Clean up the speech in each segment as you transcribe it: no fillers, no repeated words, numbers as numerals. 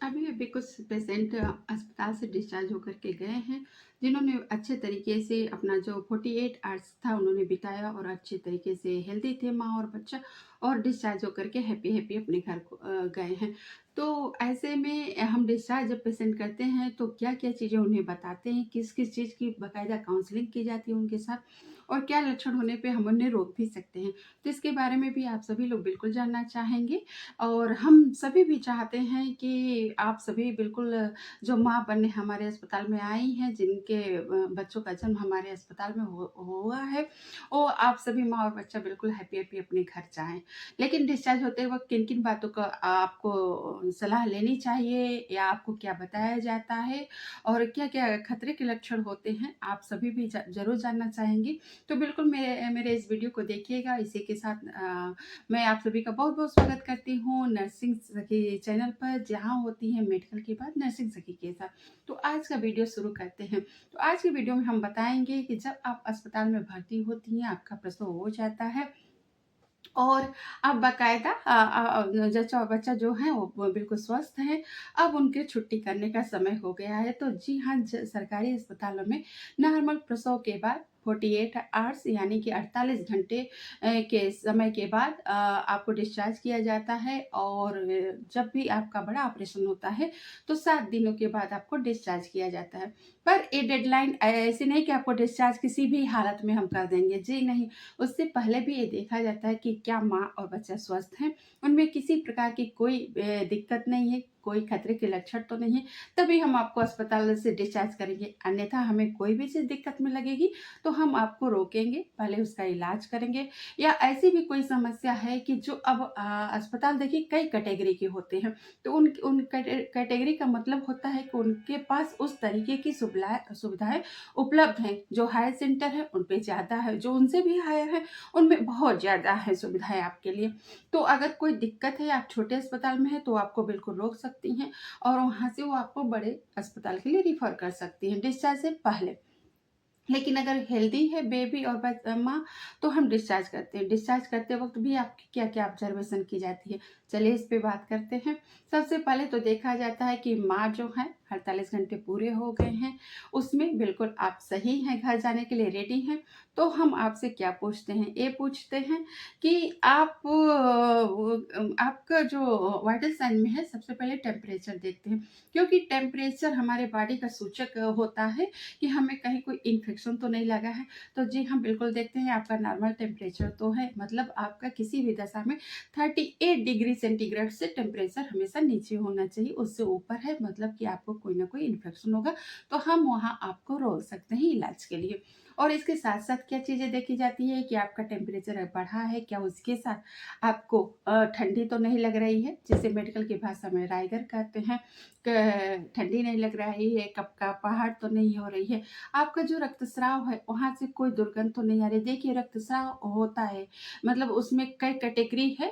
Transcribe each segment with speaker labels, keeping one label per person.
Speaker 1: अभी-अभी कुछ पेशेंट अस्पताल से डिस्चार्ज होकर के गए हैं, जिन्होंने अच्छे तरीके से अपना जो 48 आवर्स था उन्होंने बिताया और अच्छे तरीके से हेल्दी थे माँ और बच्चा और डिस्चार्ज होकर के हैप्पी-हैप्पी अपने घर को गए हैं। तो ऐसे में हम डिस्चार्ज जब पेशेंट करते हैं तो क्या-क्या चीज़ें उन्हें बताते हैं, किस-किस चीज़ की बाकायदा काउंसलिंग की जाती है उनके साथ और क्या लक्षण होने पे हम उन्हें रोक भी सकते हैं। तो इसके बारे में भी आप सभी लोग बिल्कुल जानना चाहेंगे। और हम सभी भी चाहते हैं कि आप सभी बिल्कुल जो माँ बनने हमारे अस्पताल में आई हैं, जिनके बच्चों का जन्म हमारे अस्पताल में हुआ है, वो आप सभी माँ और बच्चा बिल्कुल हैप्पी-हैप्पी अपने घर जाएँ। लेकिन डिस्चार्ज होते वक़्त किन-किन बातों का आपको सलाह लेनी चाहिए या आपको क्या बताया जाता है और क्या-क्या खतरे के लक्षण होते हैं, आप सभी भी ज़रूर जानना चाहेंगी। तो बिल्कुल मेरे मेरे इस वीडियो को देखिएगा। इसी के साथ मैं आप सभी का बहुत-बहुत स्वागत करती हूँ नर्सिंग सखी चैनल पर, जहाँ होती है मेडिकल की बात नर्सिंग सखी के साथ। तो आज का वीडियो शुरू करते हैं। तो आज की वीडियो में हम बताएँगे कि जब आप अस्पताल में भर्ती होती हैं, आपका प्रसव हो जाता है और अब बाकायदा जच्चा बच्चा जो है वो बिल्कुल स्वस्थ है। अब उनके छुट्टी करने का समय हो गया है। तो जी हाँ, सरकारी अस्पतालों में नॉर्मल प्रसव के बाद 48 आवर्स यानी कि 48 घंटे के समय के बाद आपको डिस्चार्ज किया जाता है और जब भी आपका बड़ा ऑपरेशन होता है तो 7 दिनों के बाद आपको डिस्चार्ज किया जाता है। पर ये डेडलाइन ऐसी नहीं कि आपको डिस्चार्ज किसी भी हालत में हम कर देंगे। जी नहीं, उससे पहले भी ये देखा जाता है कि क्या माँ और बच्चा स्वस्थ हैं, उनमें किसी प्रकार की कोई दिक्कत नहीं है, कोई खतरे के लक्षण तो नहीं है, तभी हम आपको अस्पताल से डिस्चार्ज करेंगे। अन्यथा हमें कोई भी चीज़ दिक्कत में लगेगी, तो हम आपको रोकेंगे, पहले उसका इलाज करेंगे या ऐसी भी कोई समस्या है कि जो अब अस्पताल देखिए कई कैटेगरी के होते हैं, तो उन कैटेगरी का मतलब होता है कि उनके पास उस तरीके की सुविधाएँ उपलब्ध हैं। जो हायर सेंटर है, उन पे ज़्यादा है, जो उनसे भी हायर है, उनमें बहुत ज़्यादा है सुविधाएँ आपके लिए। तो अगर कोई दिक्कत है, आप छोटे अस्पताल में हैं, तो आपको बिल्कुल रोक सकती हैं और वहाँ से वो आपको बड़े अस्पताल के लिए रिफ़र कर सकती हैं, डिस्चार्ज से पहले। लेकिन अगर हेल्दी है बेबी और माँ, तो हम डिस्चार्ज करते हैं। डिस्चार्ज करते वक़्त भी आपकी क्या-क्या ऑब्ज़र्वेशन की जाती है, चलिए इस पे बात करते हैं। सबसे पहले तो देखा जाता है कि माँ जो है 48 घंटे पूरे हो गए हैं, उसमें बिल्कुल आप सही हैं, घर जाने के लिए रेडी हैं। तो हम आपसे क्या पूछते हैं, ये पूछते हैं कि आप आपका जो वाइटल साइन में है, सबसे पहले टेम्परेचर देखते हैं, क्योंकि टेम्परेचर हमारे बॉडी का सूचक होता है कि हमें कहीं कोई इन्फेक्शन तो नहीं लगा है। तो जी हाँ, बिल्कुल देखते हैं आपका नॉर्मल टेम्परेचर तो है, मतलब आपका किसी भी दशा में 38 डिग्री सेंटीग्रेड से टेम्परेचर हमेशा नीचे होना चाहिए, उससे ऊपर है मतलब कि आपको कोई ना कोई इन्फेक्शन होगा, तो हम वहाँ आपको रोक सकते हैं इलाज के लिए। और इसके साथ-साथ क्या चीज़ें देखी जाती है कि आपका टेम्परेचर बढ़ा है, क्या उसके साथ आपको ठंडी तो नहीं लग रही है, जिसे मेडिकल की भाषा में राइगर कहते हैं। ठंडी नहीं लग रही है, कपकपाहट तो नहीं हो रही है, आपका जो रक्तस्राव है वहाँ से कोई दुर्गंध तो नहीं आ रही। देखिए रक्तस्राव होता है, मतलब उसमें कई कैटेगरी है,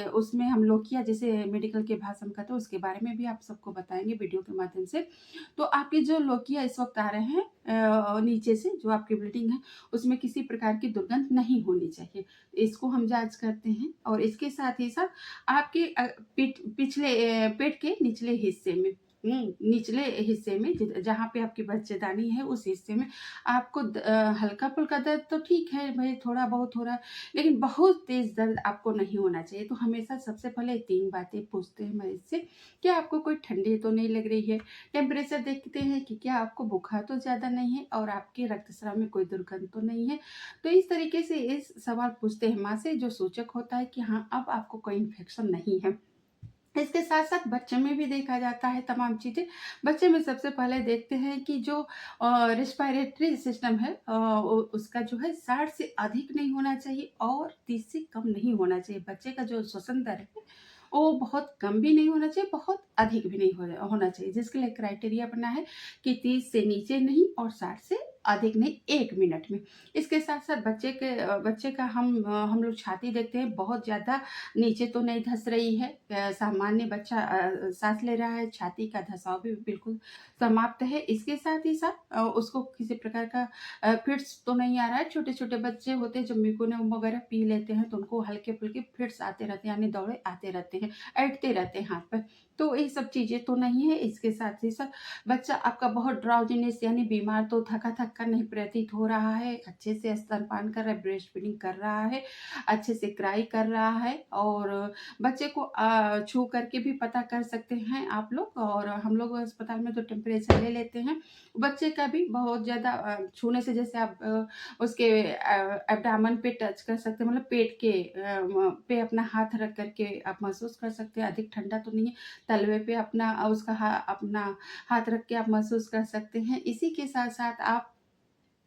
Speaker 1: उसमें हम लोकिया जिसे मेडिकल की भाषा में कहते हैं उसके बारे में भी आप सबको बताएँगे वीडियो के माध्यम से। तो आपके जो लोकिया इस वक़्त आ रहे हैं नीचे से जो आपकी ब्लीडिंग है, उसमें किसी प्रकार की दुर्गंध नहीं होनी चाहिए। इसको हम जाँच करते हैं और इसके साथ ही साथ आपके पिछले पेट के निचले हिस्से में निचले हिस्से में जहाँ पे आपकी बच्चेदानी है उस हिस्से में आपको हल्का-फुल्का दर्द तो ठीक है भई थोड़ा बहुत हो रहा है, लेकिन बहुत तेज़ दर्द आपको नहीं होना चाहिए। तो हमेशा सबसे पहले 3 बातें पूछते हैं मरीज़ से, क्या आपको कोई ठंडी तो नहीं लग रही है? टेम्परेचर देखते हैं कि क्या आपको बुखार तो ज़्यादा नहीं है और आपके रक्तस्राव में कोई दुर्गंध तो नहीं है? तो इस तरीके से इस सवाल पूछते हैं माँ से, जो सूचक होता है कि हाँ, अब आपको कोई इन्फेक्शन नहीं है। इसके साथ-साथ बच्चे में भी देखा जाता है तमाम चीज़ें। बच्चे में सबसे पहले देखते हैं कि जो रिस्पायरेटरी सिस्टम है उ उसका जो है 60 से अधिक नहीं होना चाहिए और 30 से कम नहीं होना चाहिए। बच्चे का जो श्वसन दर है, वो बहुत कम भी नहीं होना चाहिए, बहुत अधिक भी नहीं होना चाहिए, जिसके लिए क्राइटेरिया बना है कि 30 से नीचे नहीं और 60 से अधिक नहीं 1 मिनट में। इसके साथ-साथ बच्चे का हम लोग छाती देखते हैं बहुत ज़्यादा नीचे तो नहीं धँस रही है। सामान्य बच्चा साँस ले रहा है, छाती का धँसाव भी बिल्कुल समाप्त है। इसके साथ ही साथ उसको किसी प्रकार का फिट्स तो नहीं आ रहा है। छोटे-छोटे बच्चे होते हैं जब मेकोनियम वगैरह पी लेते हैं तो उनको हल्के-फुल्के फिट्स आते रहते हैं, यानी दौरे आते रहते हैं, ऐंठते रहते हैं हाथ-पैर। तो ये सब चीज़ें तो नहीं है। इसके साथ ही साथ बच्चा आपका बहुत ड्राउज़ीनेस यानी बीमार तो थका-थका नहीं प्रतीत हो रहा है, अच्छे से स्तनपान कर रहा है, ब्रेस्ट फीडिंग कर रहा है, अच्छे से क्राई कर रहा है और बच्चे को छू करके भी पता कर सकते हैं आप लोग और हम लोग अस्पताल में तो टेम्परेचर ले लेते हैं। बच्चे का भी बहुत ज़्यादा छूने से जैसे आप उसके एब्डामन पे टच कर सकते हैं मतलब पेट के पे अपना हाथ रख कर के आप महसूस कर सकते हैं, अधिक ठंडा तो नहीं है। तलवे पे अपना हाथ रख के आप महसूस कर सकते हैं। इसी के साथ-साथ आप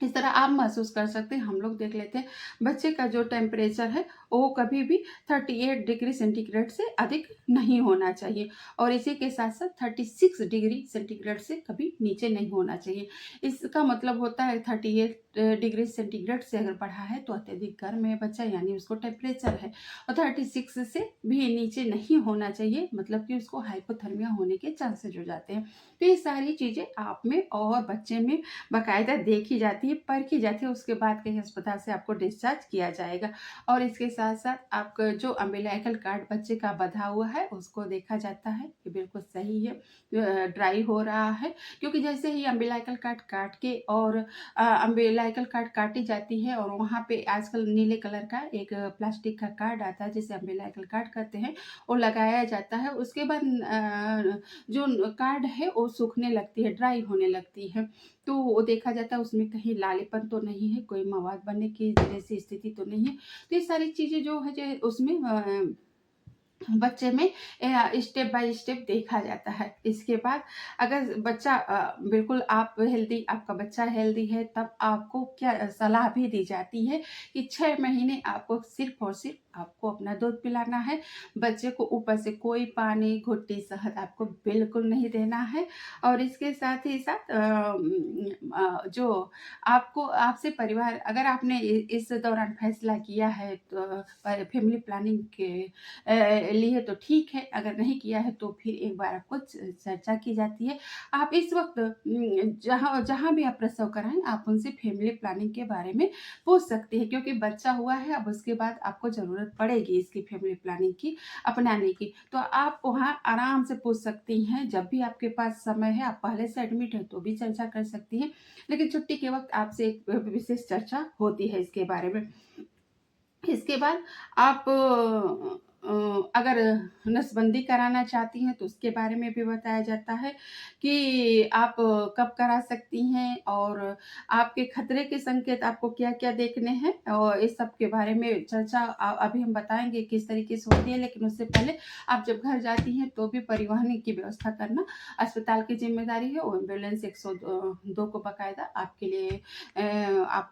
Speaker 1: इस तरह आप महसूस कर सकते हैं, हम लोग देख लेते हैं, बच्चे का जो टेम्परेचर है, वो कभी भी 38 डिग्री सेंटीग्रेड से अधिक नहीं होना चाहिए और इसी के साथ-साथ 36 डिग्री सेंटीग्रेड से कभी नीचे नहीं होना चाहिए। इसका मतलब होता है 38 डिग्री सेंटीग्रेड से अगर बढ़ा है, तो अत्यधिक गर्म है बच्चा यानी उसको टेम्परेचर है और 36 से भी नीचे नहीं होना चाहिए, मतलब कि उसको हाइपोथर्मिया होने के चांसेज़ हो जाते हैं। तो ये सारी चीज़ें आप में और बच्चे में बाकायदा देखी जाती है, परखी जाती है, उसके बाद कहीं अस्पताल से आपको डिस्चार्ज किया जाएगा। और इसके साथ-साथ आपका जो अम्बिलिकल कॉर्ड बच्चे का बँधा हुआ है, उसको देखा जाता है कि बिल्कुल सही है, ड्राई हो रहा है क्योंकि जैसे ही अम्बिलिकल कॉर्ड काट के और अम्बिलिकल कॉर्ड काटी जाती है और वहाँ पे आजकल नीले कलर का एक प्लास्टिक का कार्ड आता है, जिसे अम्बिलिकल कॉर्ड कहते हैं, वो लगाया जाता है। उसके बाद जो कार्ड है, वो सूखने लगती है, ड्राई होने लगती है। तो वो देखा जाता है उसमें कहीं लालेपन तो नहीं है, कोई मवाद बनने की जैसी स्थिति तो नहीं है। तो ये सारी चीज़ें जो है उसमें बच्चे में स्टेप बाय स्टेप देखा जाता है। इसके बाद अगर बच्चा बिल्कुल आप हेल्दी आपका बच्चा हेल्दी है तब आपको क्या सलाह भी दी जाती है कि 6 महीने आपको सिर्फ़ और सिर्फ़ आपको अपना दूध पिलाना है। बच्चे को ऊपर से कोई पानी, घुट्टी, शहद आपको बिल्कुल नहीं देना है और इसके साथ ही साथ जो आपको आपसे परिवार अगर आपने इस दौरान फैसला किया है तो फैमिली प्लानिंग के लिए तो ठीक है, अगर नहीं किया है तो फिर एक बार आपको चर्चा की जाती है। आप इस वक़्त जहाँ जहाँ भी आप प्रसव कराएँ, आप उनसे फैमिली प्लानिंग के बारे में पूछ सकती हैं क्योंकि बच्चा हुआ है, अब उसके बाद आपको ज़रूरत पड़ेगी इसकी फैमिली प्लानिंग की, अपनाने की। तो आप वहाँ आराम से पूछ सकती हैं, जब भी आपके पास समय है, आप पहले से एडमिट हैं तो भी चर्चा कर सकती हैं, लेकिन छुट्टी के वक़्त आपसे एक विशेष चर्चा होती है इसके बारे में। इसके बाद आप अगर नसबंदी कराना चाहती हैं तो उसके बारे में भी बताया जाता है कि आप कब करा सकती हैं और आपके खतरे के संकेत आपको क्या-क्या देखने हैं और इस सब के बारे में चर्चा अभी हम बताएँगे किस तरीके से होती है, लेकिन उससे पहले आप जब घर जाती हैं तो भी परिवहन की व्यवस्था करना अस्पताल की ज़िम्मेदारी है और एम्बुलेंस 102 को बाकायदा आपके लिए आप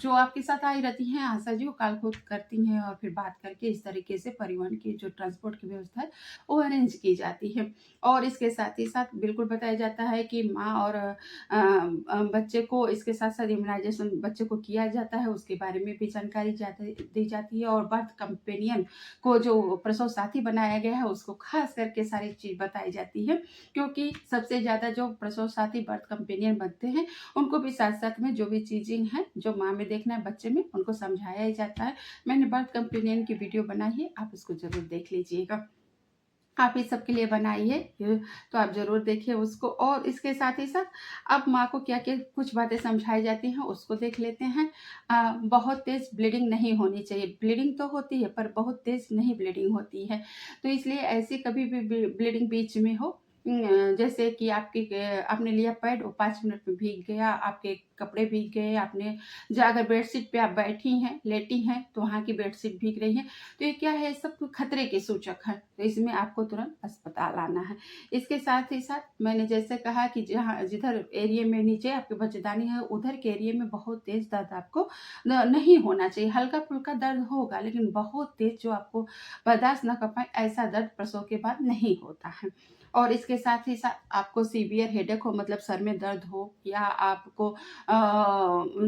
Speaker 1: जो आपके साथ आई रहती हैं आशा जी वो कॉल खुद करती हैं और फिर बात करके इस तरीके से परिवहन की जो ट्रांसपोर्ट की व्यवस्था है वो अरेंज की जाती है। और इसके साथ ही साथ बिल्कुल बताया जाता है कि माँ और बच्चे को इसके साथ-साथ इम्यूनाइज़ेशन बच्चे को किया जाता है, उसके बारे में भी जानकारी दी जाती है और बर्थ कंपेनियन को जो प्रसव साथी बनाया गया है उसको ख़ास करके सारी चीज़ बताई जाती है, क्योंकि सबसे ज़्यादा जो प्रसव साथी बर्थ कंपेनियन बनते हैं उनको भी साथ-साथ में जो भी चीज़ें हैं, जो माँ में देखना है बच्चे में, उनको समझाया ही जाता है। मैंने बर्थ कंपेनियन की वीडियो बनाई है, आप उसको ज़रूर देख लीजिएगा। आप इस सब के लिए बनाई है, तो आप ज़रूर देखिए उसको और इसके साथ ही साथ अब माँ को क्या-क्या कुछ बातें समझाई जाती हैं, उसको देख लेते हैं। बहुत तेज़ ब्लीडिंग नहीं होनी चाहिए, ब्लीडिंग तो होती है पर बहुत तेज़ नहीं ब्लीडिंग होती है। तो इसलिए ऐसी कभी भी ब्लीडिंग बीच में हो जैसे कि आपने लिया पैड वो 5 मिनट में भीग गया, आपके कपड़े भीग गए, आपने अगर बेडशीट पे आप बैठी हैं, लेटी हैं, तो वहाँ की बेडशीट भीग रही है, तो ये क्या है सब खतरे के सूचक हैं, तो इसमें आपको तुरंत अस्पताल आना है। इसके साथ ही साथ मैंने जैसे कहा कि जिधर एरिया में नीचे आपके बच्चेदानी है, उधर के एरिया में बहुत तेज़ दर्द आपको नहीं होना चाहिए, हल्का-फुल्का दर्द होगा, लेकिन बहुत तेज़ जो आपको बर्दाश्त ना कर पाएँ, ऐसा दर्द प्रसव के बाद नहीं होता है। और इसके साथ ही साथ आपको सीवियर हेडेक हो, मतलब सर में दर्द हो, या आपको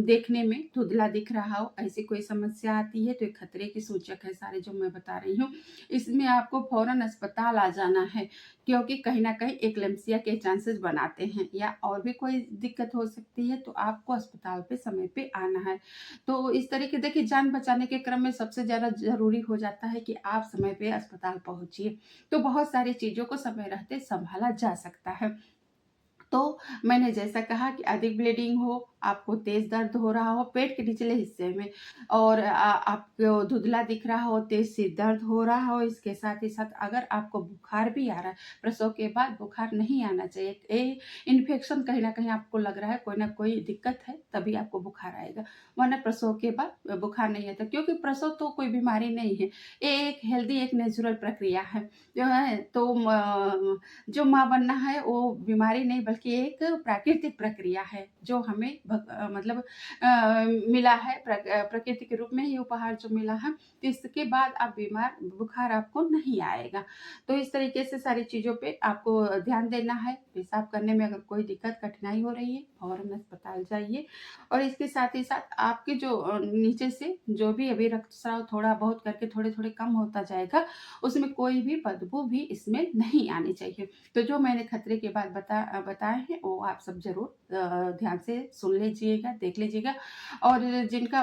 Speaker 1: देखने में धुंधला दिख रहा हो, ऐसी कोई समस्या आती है तो ये खतरे की सूचक है सारे जो मैं बता रही हूँ। इसमें आपको फौरन अस्पताल आ जाना है, क्योंकि कहीं ना कहीं एक्लेम्पसिया के चांसेस बनाते हैं, या और भी कोई दिक्कत हो सकती है, तो आपको अस्पताल पे समय पे आना है। तो इस तरीके देखिए, जान बचाने के क्रम में सबसे ज़्यादा ज़रूरी हो जाता है कि आप समय पे अस्पताल पहुंचिए। तो बहुत सारी चीज़ों को समय रहते संभाला जा सकता है। तो मैंने जैसा कहा कि अधिक ब्लीडिंग हो, आपको तेज दर्द हो रहा हो पेट के निचले हिस्से में, और आपको धुंधला दिख रहा हो, तेज सिर दर्द हो रहा हो, इसके साथ ही साथ अगर आपको बुखार भी आ रहा है, प्रसव के बाद बुखार नहीं आना चाहिए। इन्फेक्शन कहीं ना कहीं आपको लग रहा है, कोई ना कोई दिक्कत है, तभी आपको बुखार आएगा, वरना प्रसव के बाद बुखार नहीं आता, क्योंकि प्रसव तो कोई बीमारी नहीं है, ये एक हेल्दी, एक नेचुरल प्रक्रिया है जो है। तो जो माँ बनना है वो बीमारी नहीं, बल्कि एक प्राकृतिक प्रक्रिया है जो हमें मतलब मिला है, प्रकृति के रूप में ये उपहार जो मिला है। तो इसके बाद आप बीमार, बुखार आपको नहीं आएगा। तो इस तरीके से सारी चीज़ों पे आपको ध्यान देना है। पेशाब करने में अगर कोई दिक्कत, कठिनाई हो रही है, फौरन अस्पताल जाइए। और इसके साथ ही साथ आपके जो नीचे से जो भी अभी रक्तस्राव थोड़ा बहुत करके थोड़े थोड़े कम होता जाएगा, उसमें कोई भी बदबू भी इसमें नहीं आनी चाहिए। तो जो मैंने खतरे के बाद बताए हैं वो आप सब ज़रूर ध्यान से सुन लीजिएगा, देख लीजिएगा। और जिनका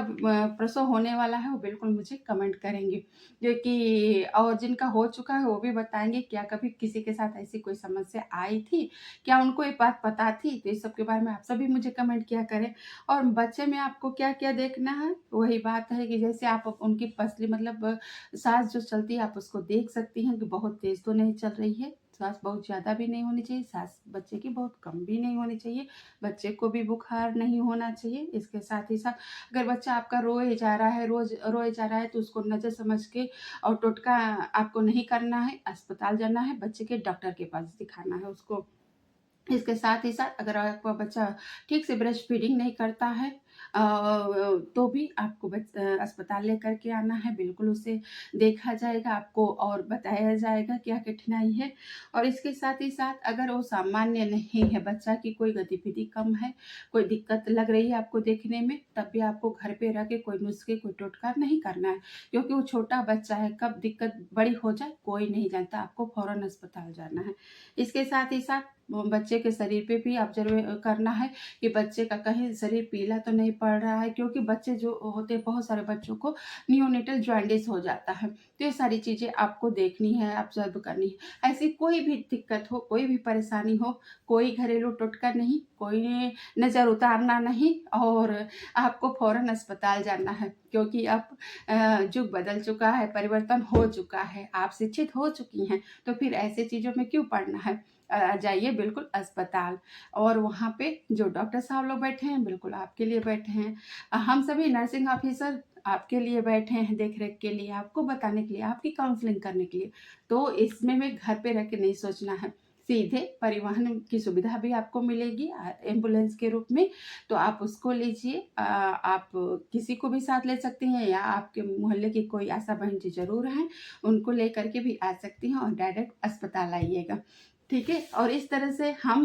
Speaker 1: प्रसव होने वाला है वो बिल्कुल मुझे कमेंट करेंगे, जो कि और जिनका हो चुका है वो भी बताएंगे क्या कभी किसी के साथ ऐसी कोई समस्या आई थी, क्या उनको ये बात पता थी। तो इस सब के बारे में आप सभी मुझे कमेंट किया करें। और बच्चे में आपको क्या क्या देखना है, वही बात है कि जैसे आप उनकी पसली, मतलब सांस जो चलती है, आप उसको देख सकती हैं कि बहुत तेज तो नहीं चल रही है, सांस बहुत ज़्यादा भी नहीं होनी चाहिए, सांस बच्चे की बहुत कम भी नहीं होनी चाहिए, बच्चे को भी बुखार नहीं होना चाहिए। इसके साथ ही साथ अगर बच्चा आपका रोए जा रहा है, रोज रोए जा रहा है, तो उसको नज़र समझ के और टोटका आपको नहीं करना है, अस्पताल जाना है, बच्चे के डॉक्टर के पास दिखाना है उसको। इसके साथ ही साथ अगर आपका बच्चा ठीक से ब्रेस्ट फीडिंग नहीं करता है, तो भी आपको अस्पताल लेकर के आना है, बिल्कुल उसे देखा जाएगा आपको और बताया जाएगा क्या कठिनाई है। और इसके साथ ही साथ अगर वो सामान्य नहीं है, बच्चा की कोई गतिविधि कम है, कोई दिक्कत लग रही है आपको देखने में, तब भी आपको घर पे रह के कोई नुस्खे, कोई टोटका नहीं करना है, क्योंकि वो छोटा बच्चा है, कब दिक्कत बड़ी हो जाए कोई नहीं जानता, आपको फौरन अस्पताल जाना है। इसके साथ ही साथ वो बच्चे के शरीर पे भी ऑब्जर्व करना है कि बच्चे का कहीं शरीर पीला तो नहीं पड़ रहा है, क्योंकि बच्चे जो होते हैं, बहुत सारे बच्चों को नियोनेटल जॉन्डिस हो जाता है। तो ये सारी चीज़ें आपको देखनी है, ऑब्जर्व करनी है। ऐसी कोई भी दिक्कत हो, कोई भी परेशानी हो, कोई घरेलू टोटका नहीं, कोई नज़र उतारना नहीं, और आपको फ़ौरन अस्पताल जाना है, क्योंकि अब युग बदल चुका है, परिवर्तन हो चुका है, आप शिक्षित हो चुकी हैं, तो फिर ऐसे चीज़ों में क्यों पड़ना है। जाइए बिल्कुल अस्पताल, और वहाँ पे जो डॉक्टर साहब लोग बैठे हैं बिल्कुल आपके लिए बैठे हैं। हम सभी नर्सिंग ऑफिसर आपके लिए बैठे हैं, देख रेख के लिए, आपको बताने के लिए, आपकी काउंसलिंग करने के लिए। तो इसमें मैं घर पे रह के नहीं सोचना है, सीधे परिवहन की सुविधा भी आपको मिलेगी एम्बुलेंस के रूप में, तो आप उसको लीजिए। आप किसी को भी साथ ले सकती हैं, या आपके मोहल्ले की कोई आशा बहन जी ज़रूर हैं, उनको लेकर के भी आ सकती हैं, और डायरेक्ट अस्पताल आइएगा, ठीक है। और इस तरह से हम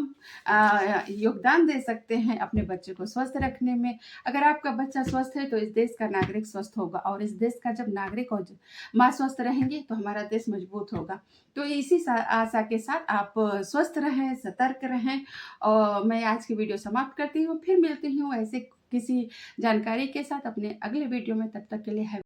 Speaker 1: योगदान दे सकते हैं अपने बच्चे को स्वस्थ रखने में। अगर आपका बच्चा स्वस्थ है तो इस देश का नागरिक स्वस्थ होगा, और इस देश का जब नागरिक और माँ स्वस्थ रहेंगे तो हमारा देश मजबूत होगा। तो इसी आशा के साथ आप स्वस्थ रहें, सतर्क रहें, और मैं आज की वीडियो समाप्त करती हूँ। फिर मिलती हूँ ऐसे किसी जानकारी के साथ अपने अगले वीडियो में। तब तक के लिए